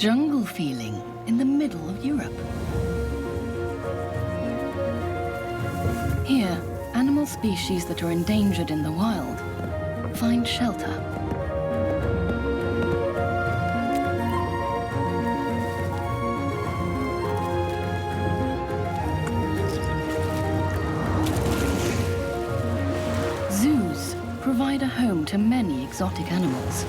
jungle feeling in the middle of Europe. Here, animal species that are endangered in the wild find shelter. Zoos provide a home to many exotic animals.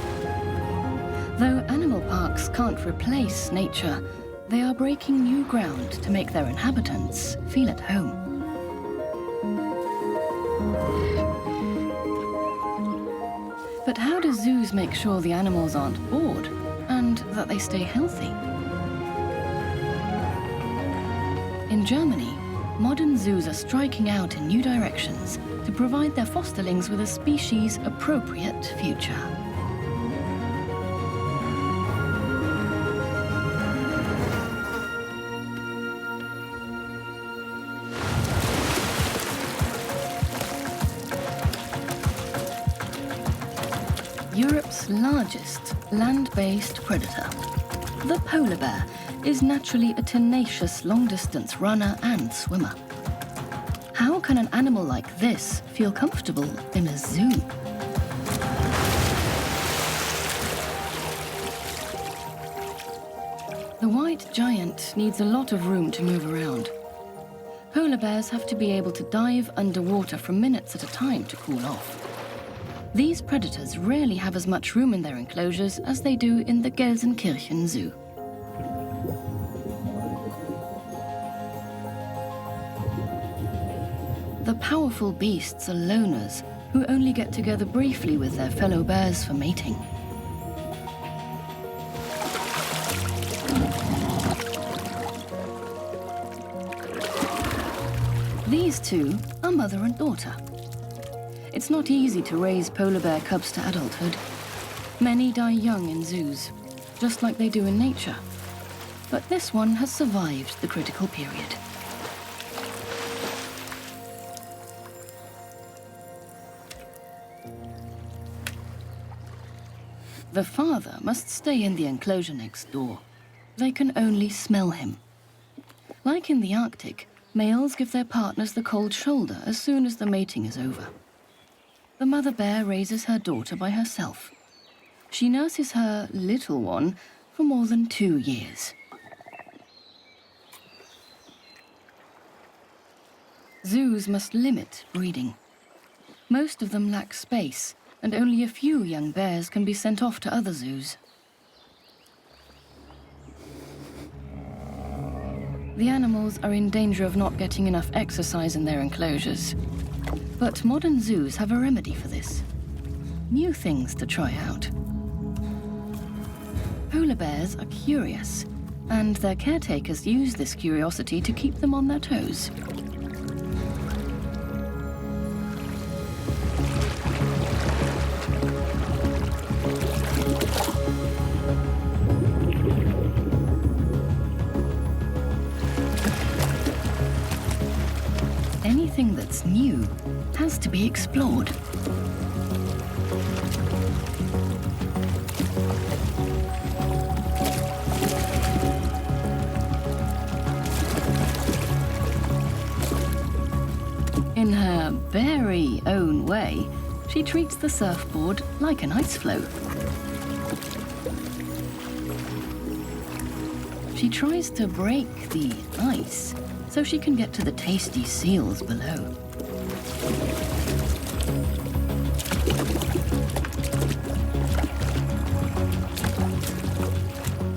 Though animal parks can't replace nature, they are breaking new ground to make their inhabitants feel at home. But how do zoos make sure the animals aren't bored and that they stay healthy? In Germany, modern zoos are striking out in new directions to provide their fosterlings with a species-appropriate future. Europe's largest land-based predator, the polar bear, is naturally a tenacious long-distance runner and swimmer. How can an animal like this feel comfortable in a zoo? The white giant needs a lot of room to move around. Polar bears have to be able to dive underwater for minutes at a time to cool off. These predators rarely have as much room in their enclosures as they do in the Gelsenkirchen Zoo. The powerful beasts are loners who only get together briefly with their fellow bears for mating. These two are mother and daughter. It's not easy to raise polar bear cubs to adulthood. Many die young in zoos, just like they do in nature. But this one has survived the critical period. The father must stay in the enclosure next door. They can only smell him. Like in the Arctic, males give their partners the cold shoulder as soon as the mating is over. The mother bear raises her daughter by herself. She nurses her little one for more than 2 years. Zoos must limit breeding. Most of them lack space, and only a few young bears can be sent off to other zoos. The animals are in danger of not getting enough exercise in their enclosures. But modern zoos have a remedy for this. New things to try out. Polar bears are curious, and their caretakers use this curiosity to keep them on their toes. Anything that's new has to be explored. In her very own way, she treats the surfboard like an ice floe. She tries to break the ice so she can get to the tasty seals below.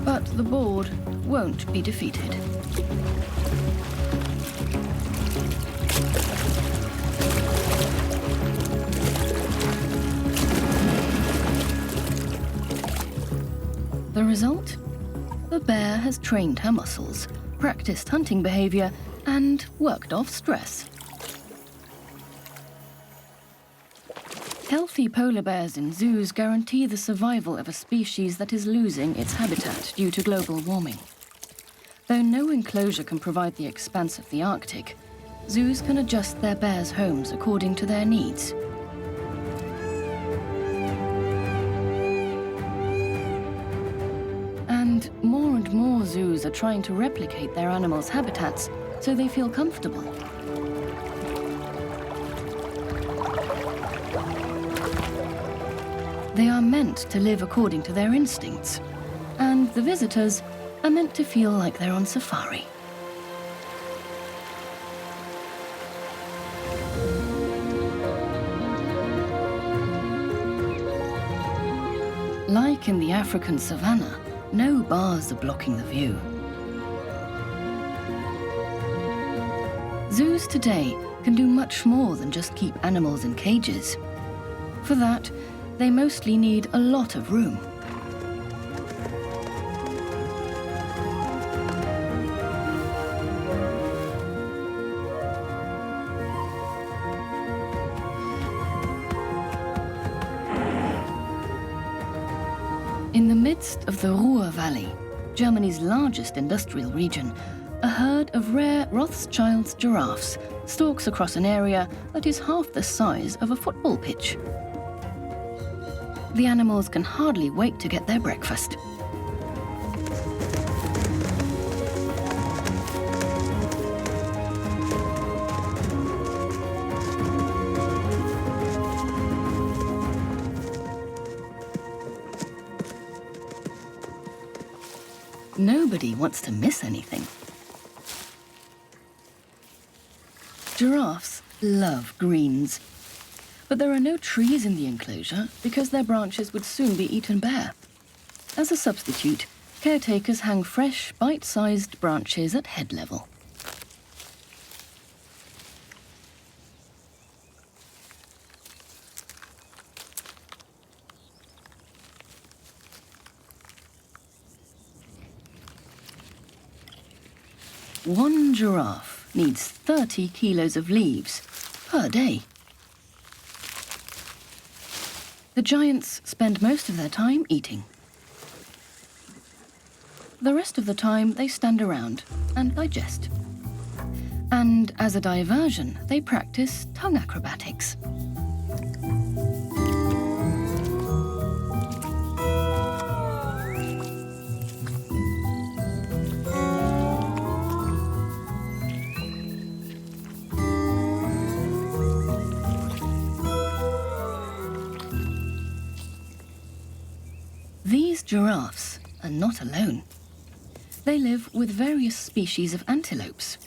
But the board won't be defeated. The result? The bear has trained her muscles, practiced hunting behavior, and worked off stress. Healthy polar bears in zoos guarantee the survival of a species that is losing its habitat due to global warming. Though no enclosure can provide the expanse of the Arctic, zoos can adjust their bears' homes according to their needs. And more zoos are trying to replicate their animals' habitats so they feel comfortable. They are meant to live according to their instincts, and the visitors are meant to feel like they're on safari. Like in the African savanna, no bars are blocking the view. Zoos today can do much more than just keep animals in cages. For that, they mostly need a lot of room. In the midst of the Ruhr Valley, Germany's largest industrial region, a herd of rare Rothschild's giraffes stalks across an area that is half the size of a football pitch. The animals can hardly wait to get their breakfast. Nobody wants to miss anything. Giraffes love greens, but there are no trees in the enclosure because their branches would soon be eaten bare. As a substitute, caretakers hang fresh, bite-sized branches at head level. One giraffe needs 30 kilos of leaves per day. The giants spend most of their time eating. The rest of the time they stand around and digest. And as a diversion, they practice tongue acrobatics. These giraffes are not alone. They live with various species of antelopes,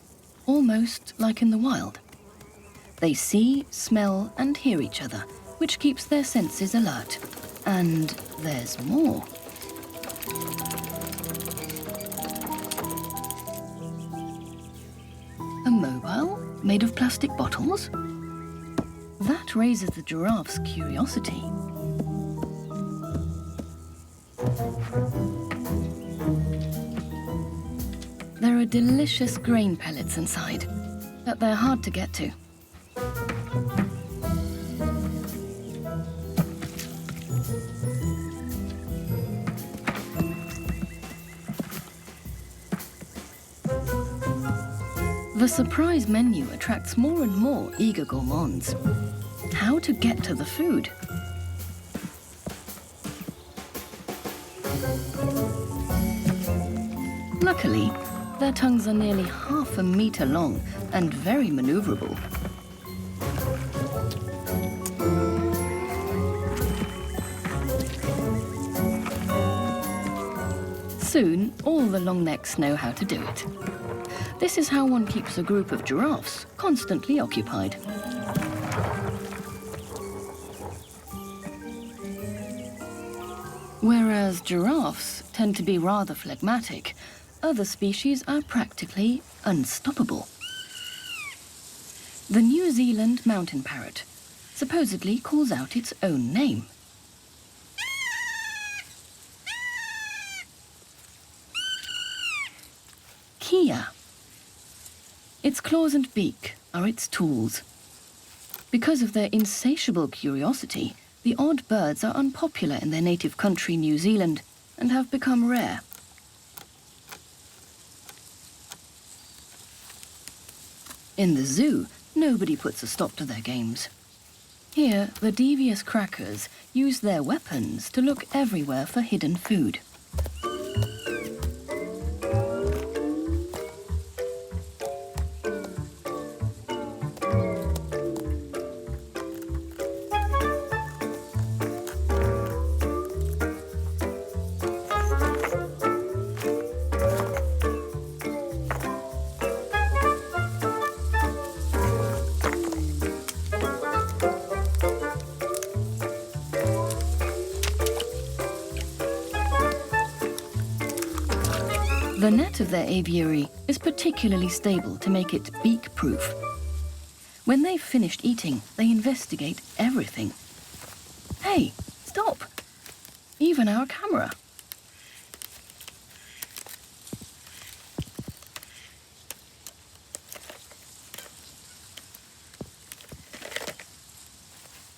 almost like in the wild. They see, smell, and hear each other, which keeps their senses alert. And there's more. A mobile made of plastic bottles? That raises the giraffe's curiosity. There are delicious grain pellets inside, but they're hard to get to. The surprise menu attracts more and more eager gourmands. How to get to the food? Luckily, their tongues are nearly half a meter long and very maneuverable. Soon, all the long necks know how to do it. This is how one keeps a group of giraffes constantly occupied. Whereas giraffes tend to be rather phlegmatic, other species are practically unstoppable. The New Zealand mountain parrot supposedly calls out its own name. Kia. Its claws and beak are its tools. Because of their insatiable curiosity, the odd birds are unpopular in their native country, New Zealand, and have become rare. In the zoo, nobody puts a stop to their games. Here, the devious crackers use their weapons to look everywhere for hidden food. The net of their aviary is particularly stable to make it beak-proof. When they've finished eating, they investigate everything. Hey, stop! Even our camera.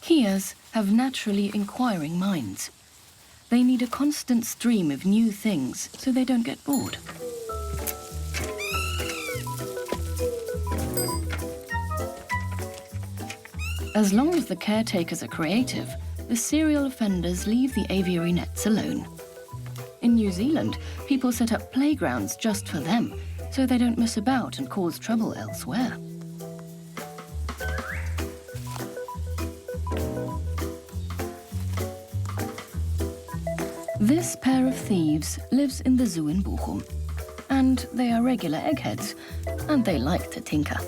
Keas have naturally inquiring minds. They need a constant stream of new things so they don't get bored. As long as the caretakers are creative, the serial offenders leave the aviary nets alone. In New Zealand, people set up playgrounds just for them, so they don't mess about and cause trouble elsewhere. This pair of thieves lives in the zoo in Bochum, and they are regular eggheads, and they like to tinker.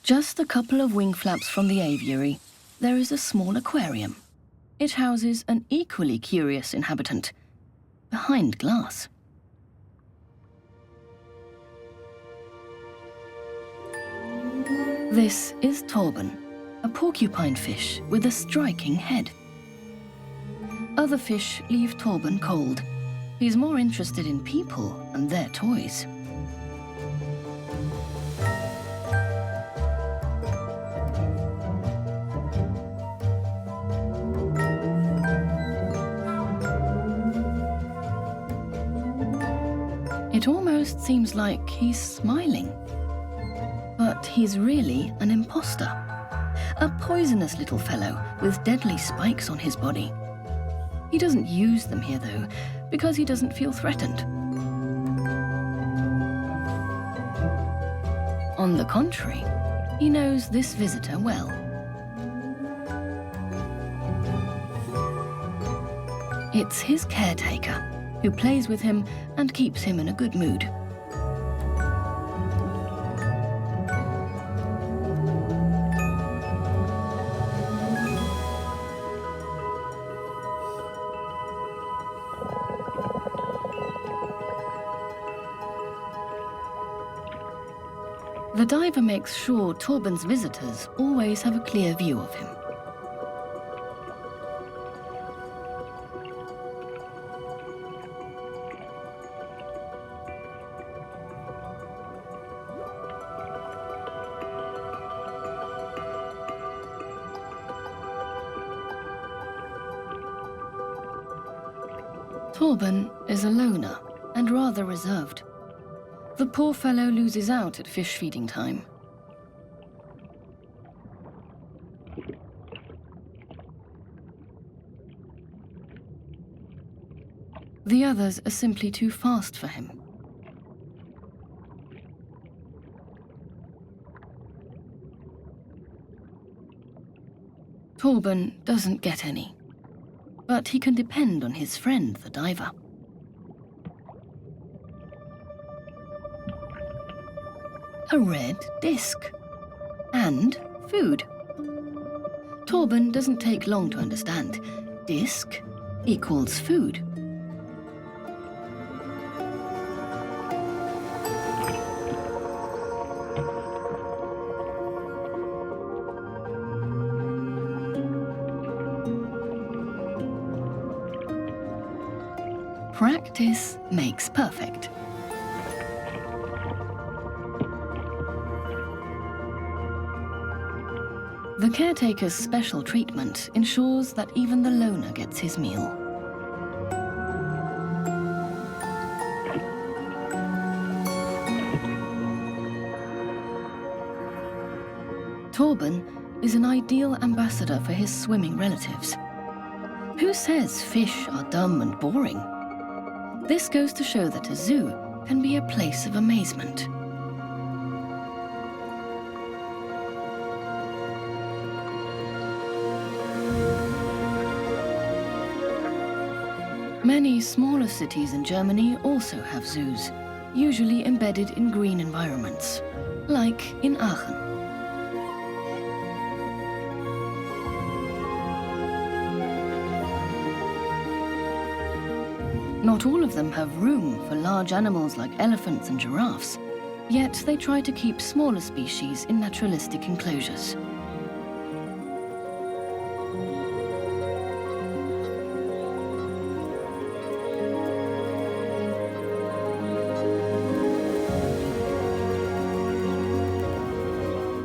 Just a couple of wing flaps from the aviary, there is a small aquarium. It houses an equally curious inhabitant, behind glass. This is Torbin, a porcupine fish with a striking head. Other fish leave Torbin cold. He's more interested in people and their toys. It almost seems like he's smiling. But he's really an imposter. A poisonous little fellow with deadly spikes on his body. He doesn't use them here, though, because he doesn't feel threatened. On the contrary, he knows this visitor well. It's his caretaker, who plays with him and keeps him in a good mood. The diver makes sure Torbin's visitors always have a clear view of him. Torbin is a loner and rather reserved. The poor fellow loses out at fish feeding time. The others are simply too fast for him. Torbin doesn't get any, but he can depend on his friend, the diver. A red disc. And food. Torbin doesn't take long to understand. Disc equals food. Practice makes perfect. The caretaker's special treatment ensures that even the loner gets his meal. Torbin is an ideal ambassador for his swimming relatives. Who says fish are dumb and boring? This goes to show that a zoo can be a place of amazement. Many smaller cities in Germany also have zoos, usually embedded in green environments, like in Aachen. Not all of them have room for large animals like elephants and giraffes, yet they try to keep smaller species in naturalistic enclosures.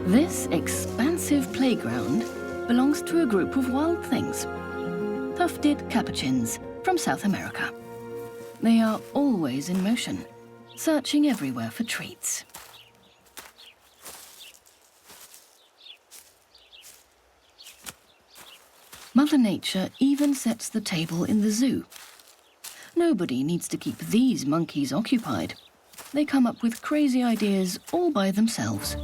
This expansive playground belongs to a group of wild things, Tufted Capachins from South America. They are always in motion, searching everywhere for treats. Mother Nature even sets the table in the zoo. Nobody needs to keep these monkeys occupied. They come up with crazy ideas all by themselves.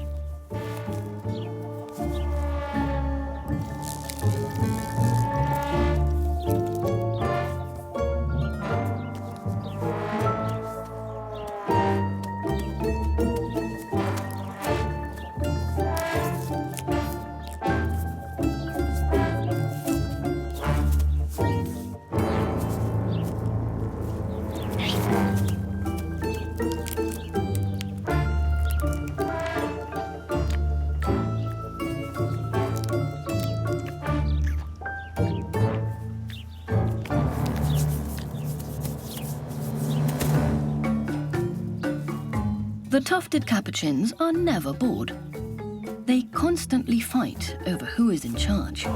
The Tufted Capachins are never bored. They constantly fight over who is in charge.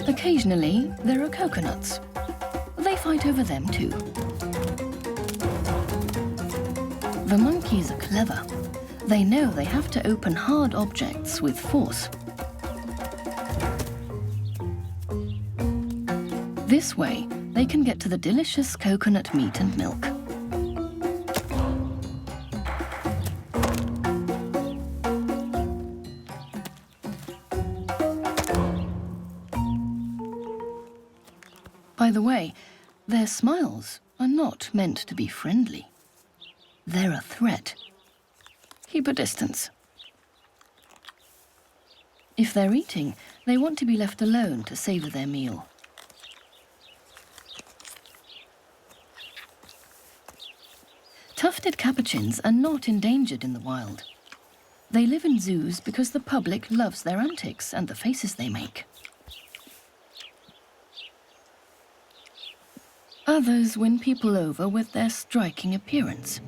Occasionally, there are coconuts. They fight over them too. The monkeys are clever. They know they have to open hard objects with force. This way, they can get to the delicious coconut meat and milk. By the way, their smiles are not meant to be friendly. They're a threat. Keep a distance. If they're eating, they want to be left alone to savor their meal. Tufted Capachins are not endangered in the wild. They live in zoos because the public loves their antics and the faces they make. Others win people over with their striking appearance.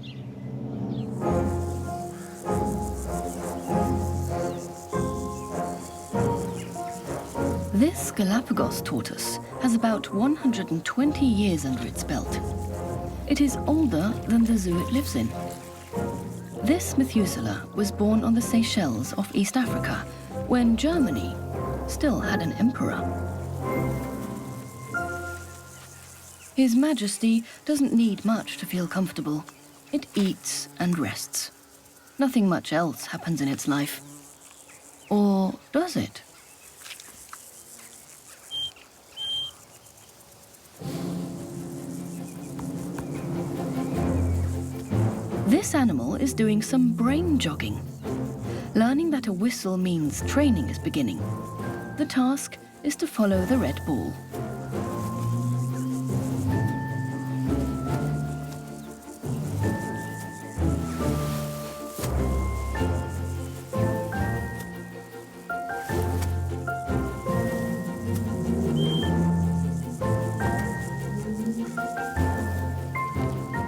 This Galapagos tortoise has about 120 years under its belt. It is older than the zoo it lives in. This Methuselah was born on the Seychelles off East Africa, when Germany still had an emperor. His Majesty doesn't need much to feel comfortable. It eats and rests. Nothing much else happens in its life. Or does it? This animal is doing some brain jogging, learning that a whistle means training is beginning. The task is to follow the red ball.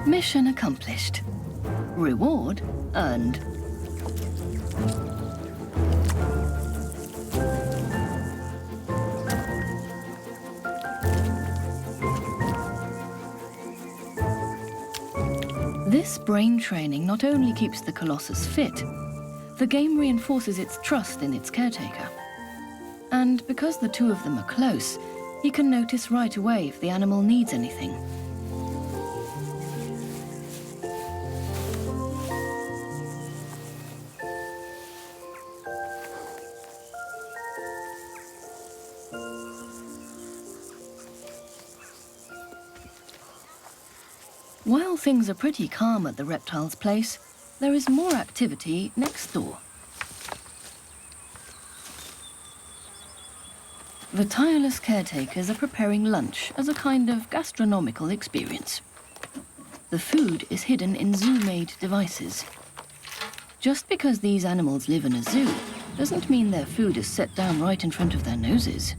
Mission accomplished. Reward earned. This brain training not only keeps the Colossus fit, the game reinforces its trust in its caretaker. And because the two of them are close, he can notice right away if the animal needs anything. While things are pretty calm at the reptile's place, there is more activity next door. The tireless caretakers are preparing lunch as a kind of gastronomical experience. The food is hidden in zoo-made devices. Just because these animals live in a zoo doesn't mean their food is set down right in front of their noses.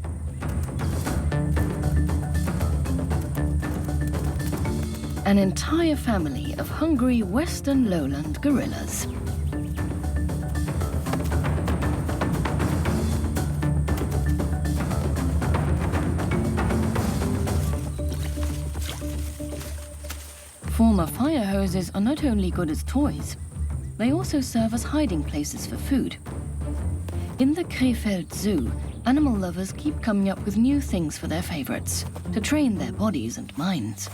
An entire family of hungry western lowland gorillas. Former fire hoses are not only good as toys, they also serve as hiding places for food. In the Krefeld Zoo, animal lovers keep coming up with new things for their favorites, to train their bodies and minds.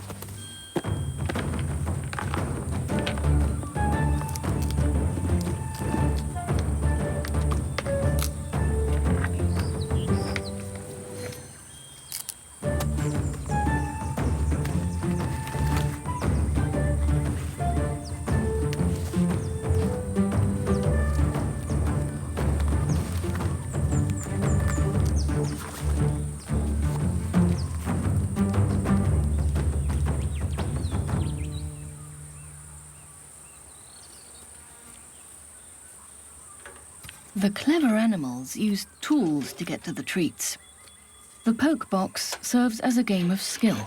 The clever animals use tools to get to the treats. The poke box serves as a game of skill.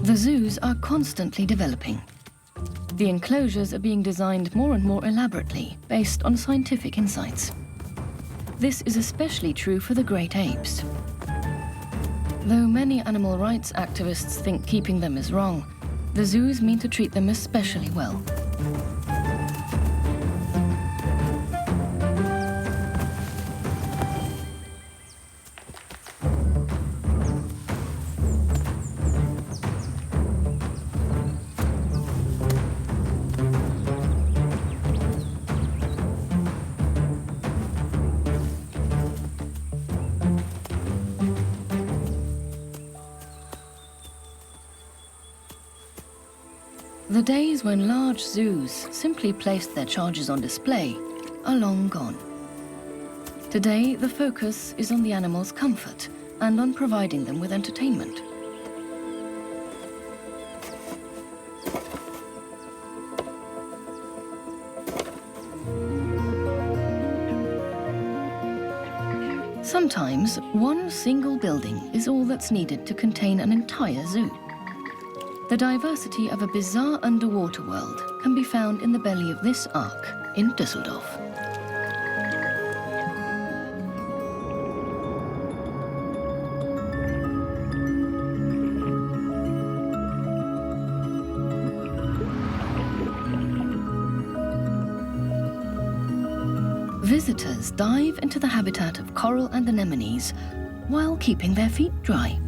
The zoos are constantly developing. The enclosures are being designed more and more elaborately, based on scientific insights. This is especially true for the great apes. Though many animal rights activists think keeping them is wrong, the zoos mean to treat them especially well. The days when large zoos simply placed their charges on display are long gone. Today, the focus is on the animals' comfort and on providing them with entertainment. Sometimes, one single building is all that's needed to contain an entire zoo. The diversity of a bizarre underwater world can be found in the belly of this ark in Düsseldorf. Visitors dive into the habitat of coral and anemones while keeping their feet dry.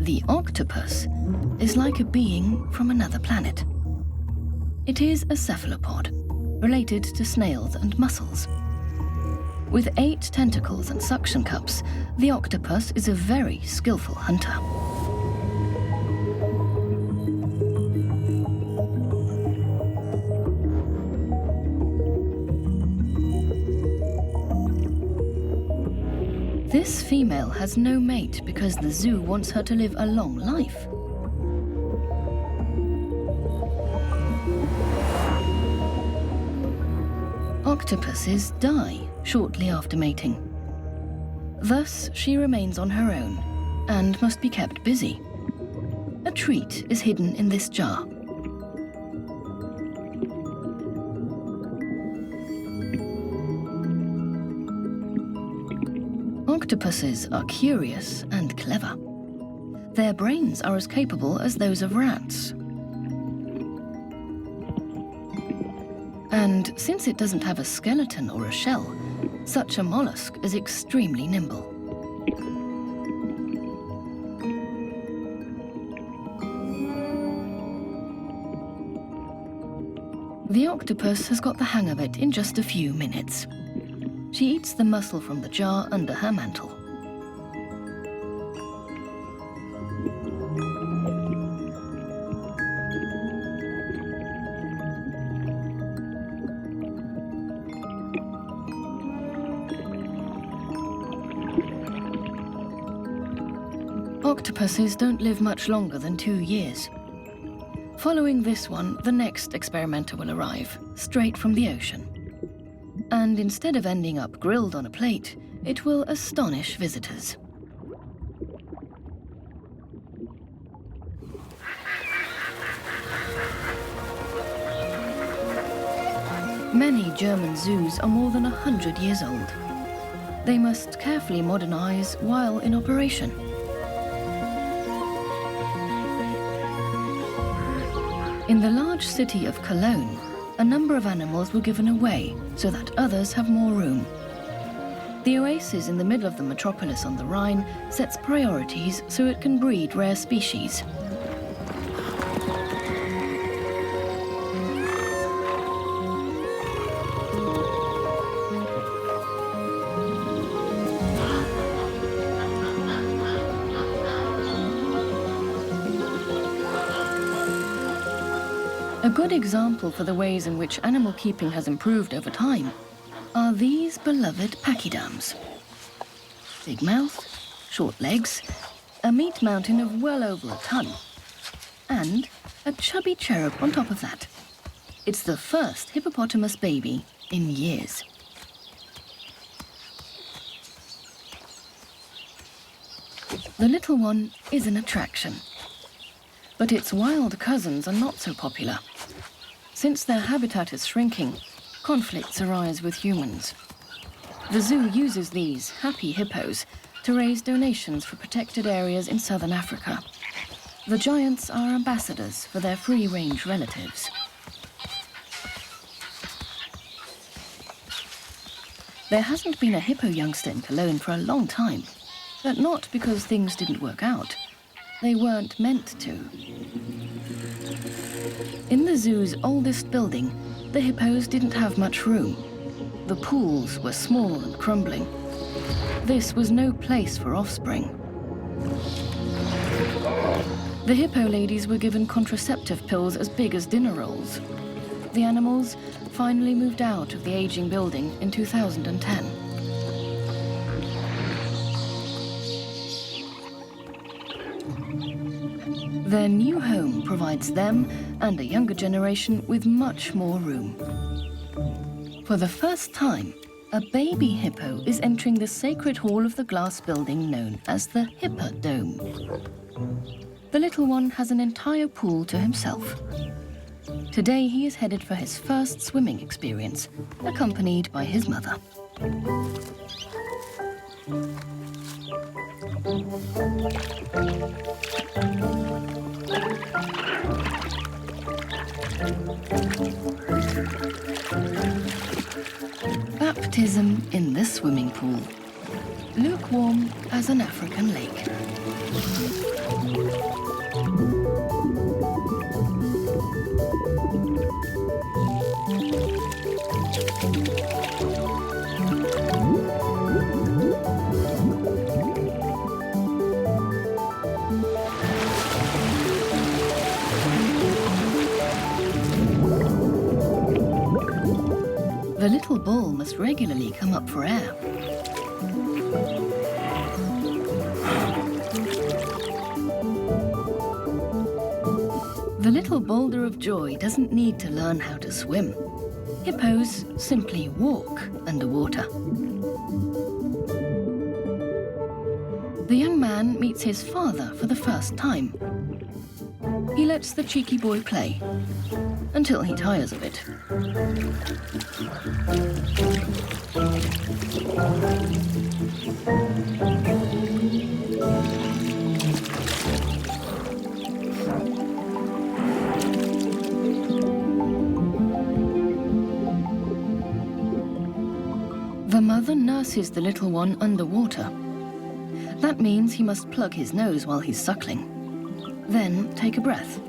The octopus is like a being from another planet. It is a cephalopod, related to snails and mussels. With 8 tentacles and suction cups, the octopus is a very skillful hunter. This female has no mate because the zoo wants her to live a long life. Octopuses die shortly after mating. Thus, she remains on her own and must be kept busy. A treat is hidden in this jar. Octopuses are curious and clever. Their brains are as capable as those of rats. And since it doesn't have a skeleton or a shell, such a mollusk is extremely nimble. The octopus has got the hang of it in just a few minutes. She eats the mussel from the jar under her mantle. Octopuses don't live much longer than 2 years. Following this one, the next experimenter will arrive, straight from the ocean. And instead of ending up grilled on a plate, it will astonish visitors. Many German zoos are more than 100 years old. They must carefully modernize while in operation. In the large city of Cologne, a number of animals were given away so that others have more room. The oasis in the middle of the metropolis on the Rhine sets priorities so it can breed rare species. A good example for the ways in which animal keeping has improved over time are these beloved pachyderms. Big mouth, short legs, a meat mountain of well over a ton, and a chubby cherub on top of that. It's the first hippopotamus baby in years. The little one is an attraction. But its wild cousins are not so popular. Since their habitat is shrinking, conflicts arise with humans. The zoo uses these happy hippos to raise donations for protected areas in southern Africa. The giants are ambassadors for their free-range relatives. There hasn't been a hippo youngster in Cologne for a long time, but not because things didn't work out. They weren't meant to. In the zoo's oldest building, the hippos didn't have much room. The pools were small and crumbling. This was no place for offspring. The hippo ladies were given contraceptive pills as big as dinner rolls. The animals finally moved out of the aging building in 2010. Their new home provides them and a younger generation with much more room. For the first time, a baby hippo is entering the sacred hall of the glass building known as the Hippo Dome. The little one has an entire pool to himself. Today he is headed for his first swimming experience, accompanied by his mother. Baptism in this swimming pool, lukewarm as an African lake. The little bull must regularly come up for air. The little boulder of joy doesn't need to learn how to swim. Hippos simply walk underwater. The young man meets his father for the first time. He lets the cheeky boy play, until he tires of it. The mother nurses the little one underwater. That means he must plug his nose while he's suckling, then take a breath,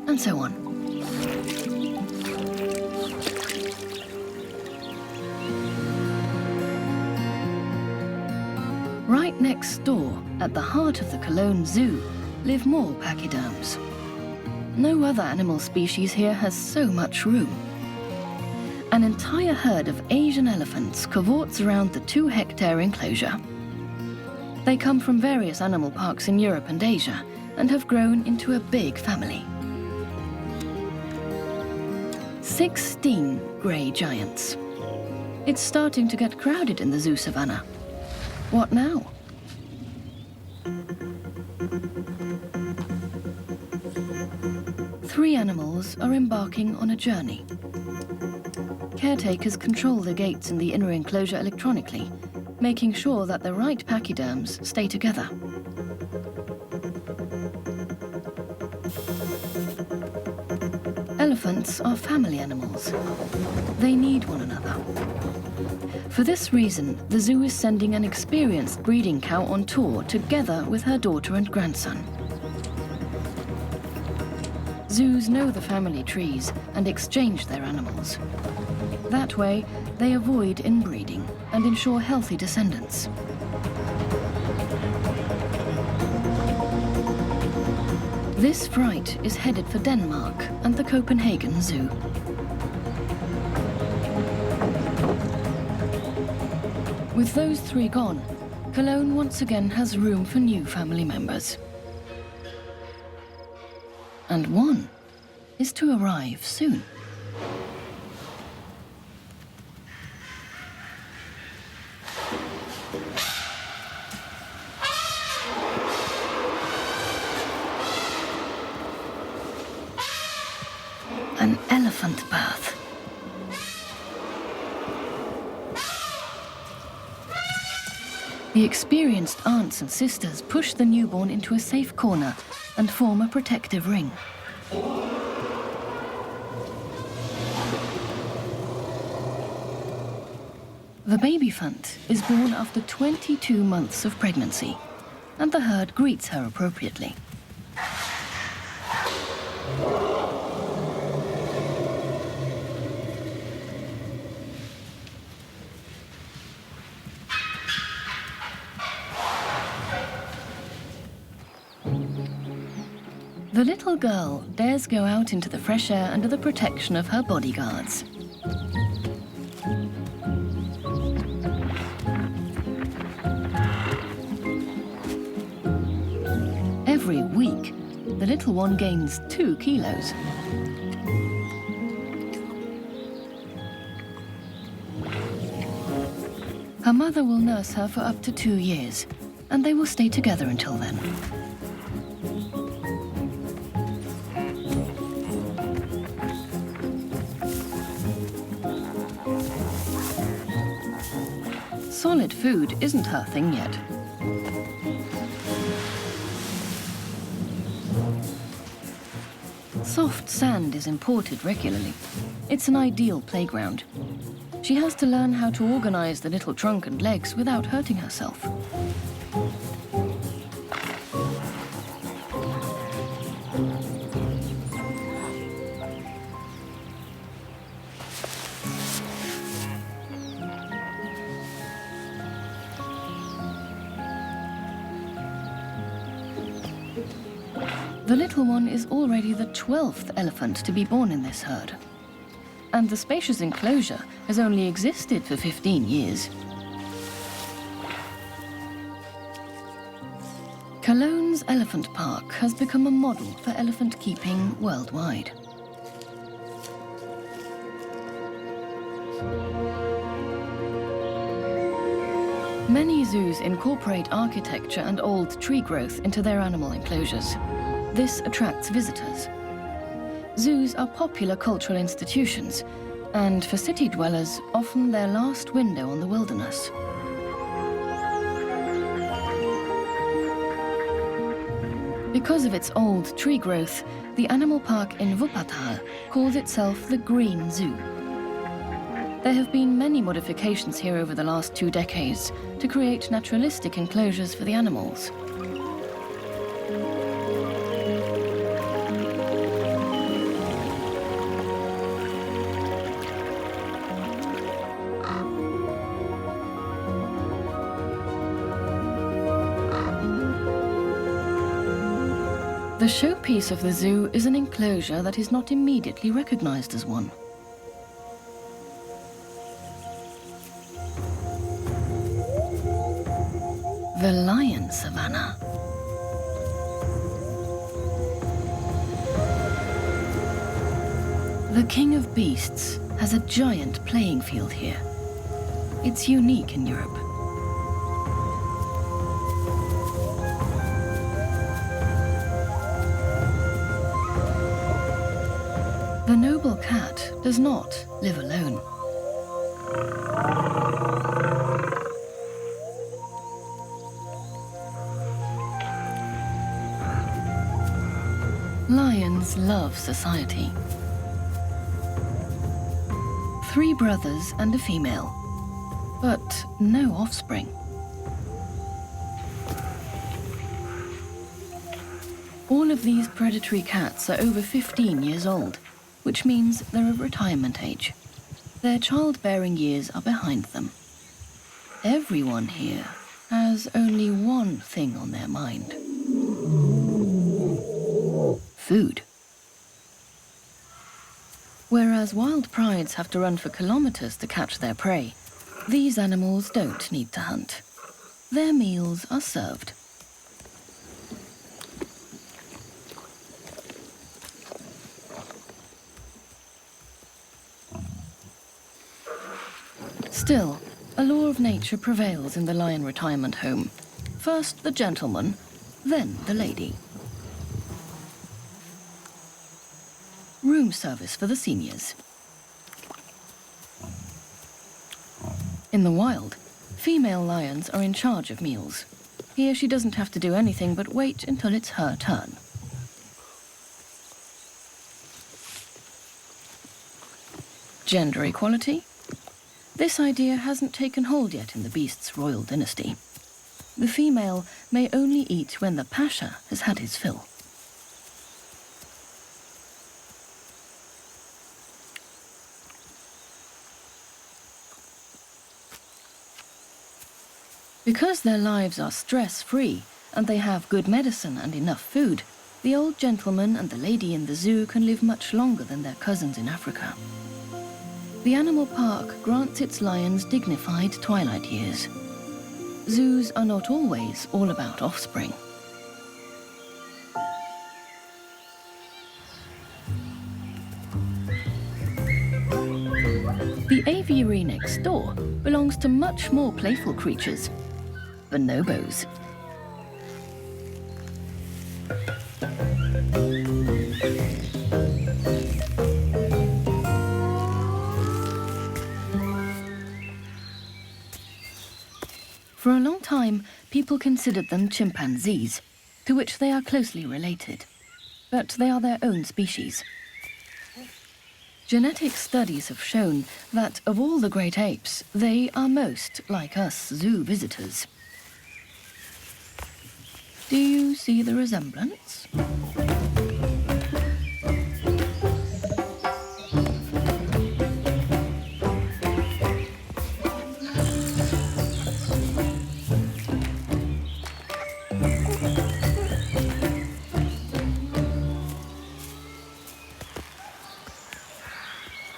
and so on. Right next door, at the heart of the Cologne Zoo, live more pachyderms. No other animal species here has so much room. An entire herd of Asian elephants cavorts around the 2-hectare enclosure. They come from various animal parks in Europe and Asia and have grown into a big family. 16 grey giants. It's starting to get crowded in the zoo savannah. What now? Three animals are embarking on a journey. Caretakers control the gates in the inner enclosure electronically, making sure that the right pachyderms stay together. Elephants are family animals. They need one another. For this reason, the zoo is sending an experienced breeding cow on tour together with her daughter and grandson. Zoos know the family trees and exchange their animals. That way, they avoid inbreeding and ensure healthy descendants. This fright is headed for Denmark and the Copenhagen Zoo. With those three gone, Cologne once again has room for new family members. And one is to arrive soon. An elephant birth. The experienced aunts and sisters push the newborn into a safe corner and form a protective ring. The babyphant is born after 22 months of pregnancy, and the herd greets her appropriately. The little girl dares go out into the fresh air under the protection of her bodyguards. Every week, the little one gains 2 kilos. Her mother will nurse her for up to 2 years, and they will stay together until then. Solid food isn't her thing yet. Soft sand is imported regularly. It's an ideal playground. She has to learn how to organize the little trunk and legs without hurting herself. The little one is already the 12th elephant to be born in this herd. And the spacious enclosure has only existed for 15 years. Cologne's Elephant Park has become a model for elephant keeping worldwide. Many zoos incorporate architecture and old tree growth into their animal enclosures. This attracts visitors. Zoos are popular cultural institutions, and for city dwellers, often their last window on the wilderness. Because of its old tree growth, the animal park in Wuppertal calls itself the Green Zoo. There have been many modifications here over the last 2 decades to create naturalistic enclosures for the animals. The showpiece of the zoo is an enclosure that is not immediately recognized as one. The lion savanna. The king of beasts has a giant playing field here. It's unique in Europe. The noble cat does not live alone. Lions love society. 3 brothers and a female, but no offspring. All of these predatory cats are over 15 years old, which means they're of retirement age. Their childbearing years are behind them. Everyone here has only one thing on their mind: food. Whereas wild prides have to run for kilometers to catch their prey, these animals don't need to hunt. Their meals are served. Still, a law of nature prevails in the lion retirement home. First the gentleman, then the lady. Room service for the seniors. In the wild, female lions are in charge of meals. Here she doesn't have to do anything but wait until it's her turn. Gender equality? This idea hasn't taken hold yet in the beast's royal dynasty. The female may only eat when the pasha has had his fill. Because their lives are stress-free and they have good medicine and enough food, the old gentleman and the lady in the zoo can live much longer than their cousins in Africa. The animal park grants its lions dignified twilight years. Zoos are not always all about offspring. The aviary next door belongs to much more playful creatures: bonobos. For a long time, people considered them chimpanzees, to which they are closely related, but they are their own species. Genetic studies have shown that of all the great apes, they are most like us zoo visitors. Do you see the resemblance?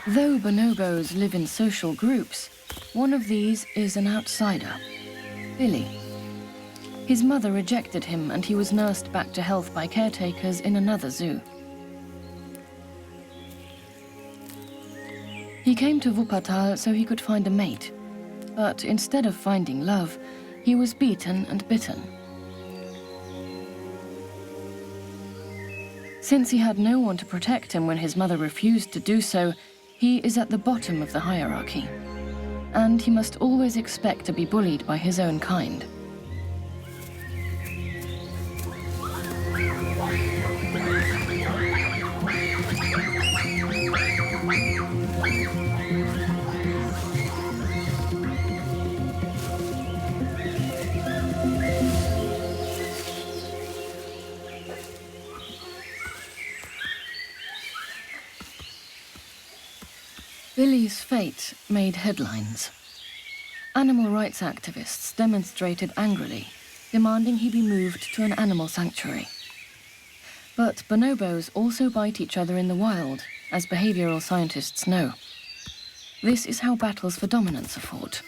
Though bonobos live in social groups, one of these is an outsider, Billy. His mother rejected him and he was nursed back to health by caretakers in another zoo. He came to Wuppertal so he could find a mate, but instead of finding love, he was beaten and bitten. Since he had no one to protect him when his mother refused to do so, he is at the bottom of the hierarchy, and he must always expect to be bullied by his own kind. Billy's fate made headlines. Animal rights activists demonstrated angrily, demanding he be moved to an animal sanctuary. But bonobos also bite each other in the wild, as behavioral scientists know. This is how battles for dominance are fought.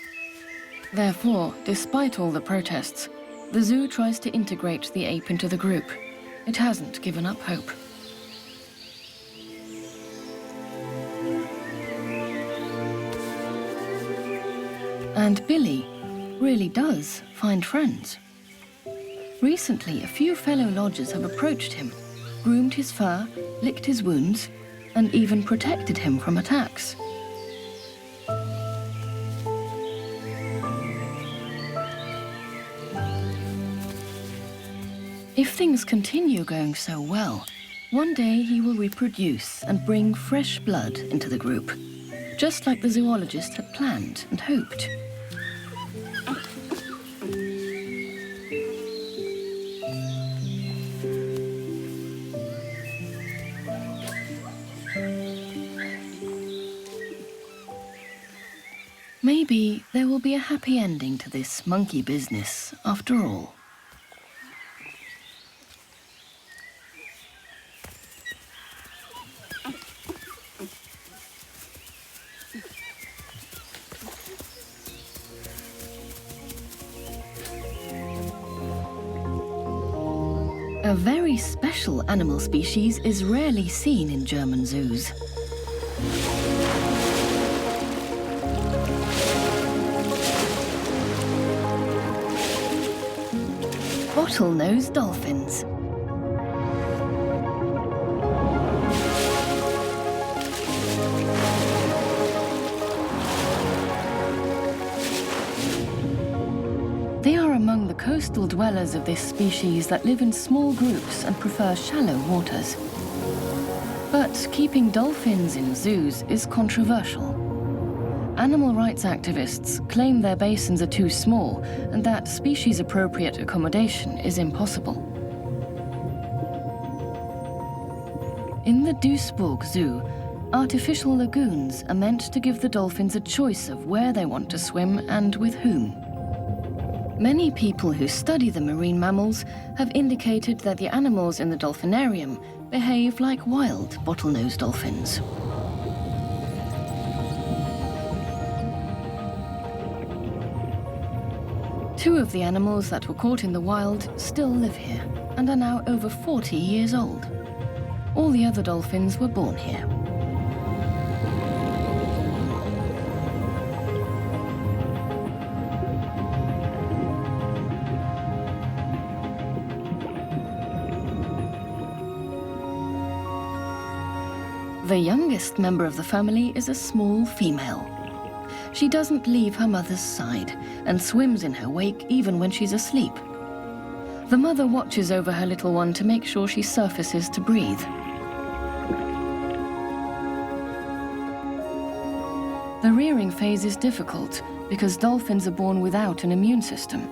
Therefore, despite all the protests, the zoo tries to integrate the ape into the group. It hasn't given up hope. And Billy really does find friends. Recently, a few fellow lodgers have approached him, groomed his fur, licked his wounds, and even protected him from attacks. If things continue going so well, one day he will reproduce and bring fresh blood into the group, just like the zoologist had planned and hoped. Maybe there will be a happy ending to this monkey business after all. A very special animal species is rarely seen in German zoos. Bottlenose dolphins. They are among the coastal dwellers of this species that live in small groups and prefer shallow waters. But keeping dolphins in zoos is controversial. Animal rights activists claim their basins are too small and that species-appropriate accommodation is impossible. In the Duisburg Zoo, artificial lagoons are meant to give the dolphins a choice of where they want to swim and with whom. Many people who study the marine mammals have indicated that the animals in the Dolphinarium behave like wild bottlenose dolphins. Two of the animals that were caught in the wild still live here and are now over 40 years old. All the other dolphins were born here. The youngest member of the family is a small female. She doesn't leave her mother's side and swims in her wake even when she's asleep. The mother watches over her little one to make sure she surfaces to breathe. The rearing phase is difficult because dolphins are born without an immune system.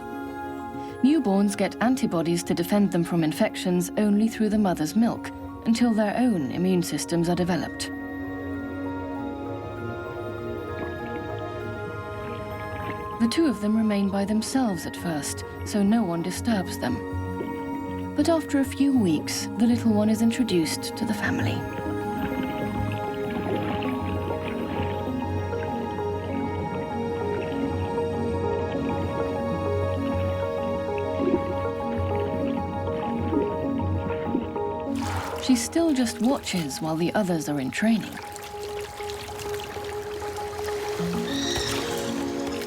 Newborns get antibodies to defend them from infections only through the mother's milk until their own immune systems are developed. The two of them remain by themselves at first, so no one disturbs them. But after a few weeks, the little one is introduced to the family. She still just watches while the others are in training.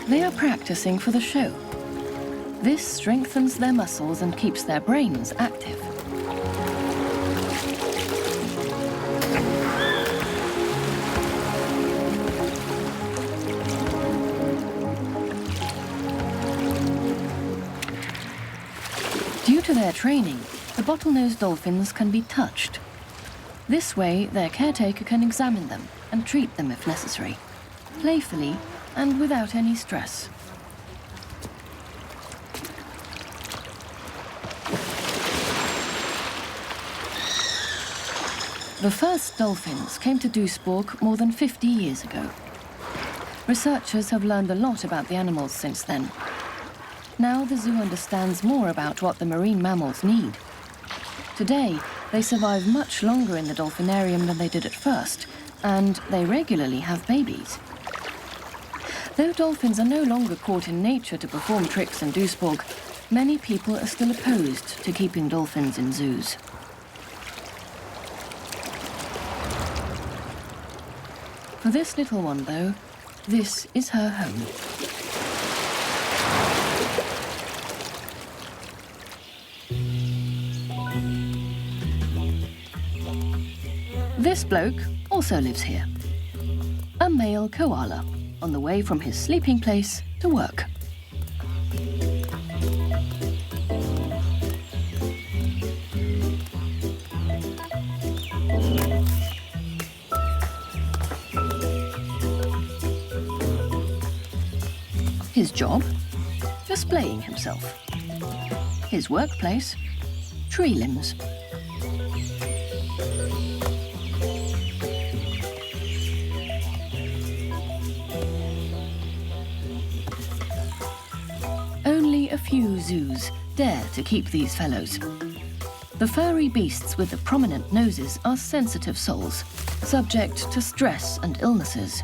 They are practicing for the show. This strengthens their muscles and keeps their brains active. Due to their training, the bottlenose dolphins can be touched. This way, their caretaker can examine them and treat them if necessary, playfully and without any stress. The first dolphins came to Duisburg more than 50 years ago. Researchers have learned a lot about the animals since then. Now the zoo understands more about what the marine mammals need. Today, they survive much longer in the Dolphinarium than they did at first, and they regularly have babies. Though dolphins are no longer caught in nature to perform tricks in Duisburg, many people are still opposed to keeping dolphins in zoos. For this little one, though, this is her home. This bloke also lives here. A male koala, on the way from his sleeping place to work. His job? Displaying himself. His workplace? Tree limbs. Only a few zoos dare to keep these fellows. The furry beasts with the prominent noses are sensitive souls, subject to stress and illnesses.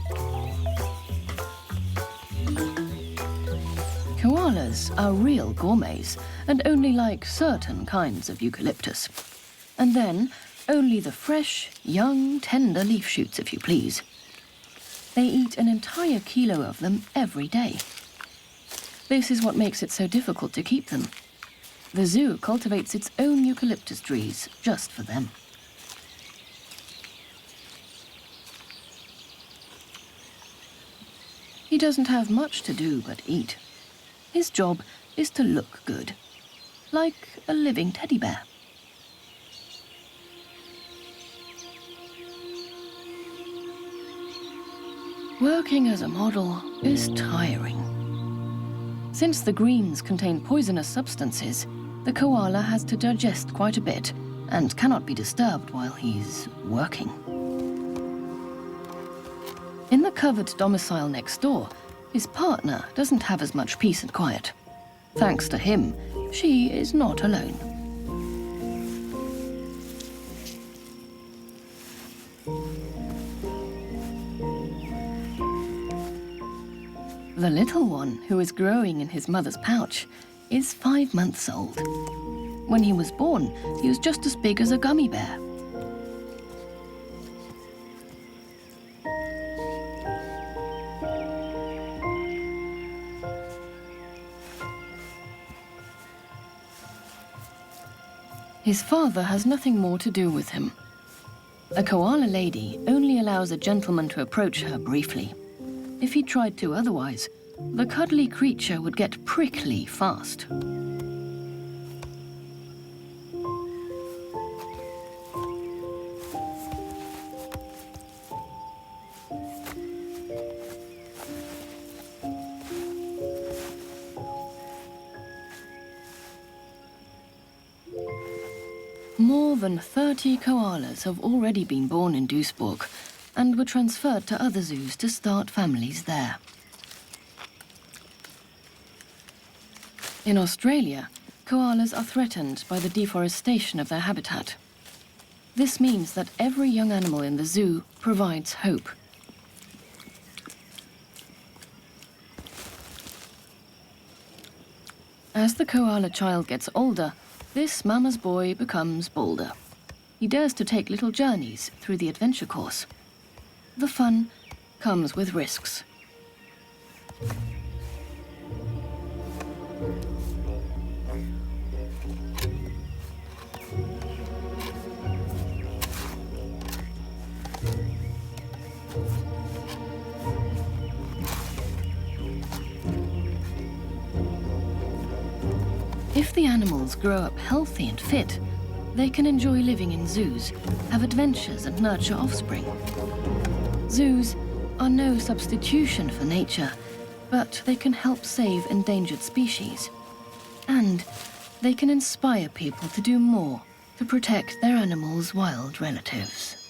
Koalas are real gourmets and only like certain kinds of eucalyptus. And then, only the fresh, young, tender leaf shoots, if you please. They eat an entire kilo of them every day. This is what makes it so difficult to keep them. The zoo cultivates its own eucalyptus trees just for them. He doesn't have much to do but eat. His job is to look good, like a living teddy bear. Working as a model is tiring. Since the greens contain poisonous substances, the koala has to digest quite a bit and cannot be disturbed while he's working. In the covered domicile next door, his partner doesn't have as much peace and quiet. Thanks to him, she is not alone. The little one, who is growing in his mother's pouch, is 5 months old. When he was born, he was just as big as a gummy bear. His father has nothing more to do with him. A koala lady only allows a gentleman to approach her briefly. If he tried to otherwise, the cuddly creature would get prickly fast. More than 30 koalas have already been born in Duisburg and were transferred to other zoos to start families there. In Australia, koalas are threatened by the deforestation of their habitat. This means that every young animal in the zoo provides hope. As the koala child gets older, this mama's boy becomes bolder. he dares to take little journeys through the adventure course. The fun comes with risks. If the animals grow up healthy and fit, they can enjoy living in zoos, have adventures and nurture offspring. Zoos are no substitution for nature, but they can help save endangered species. And they can inspire people to do more to protect their animals' wild relatives.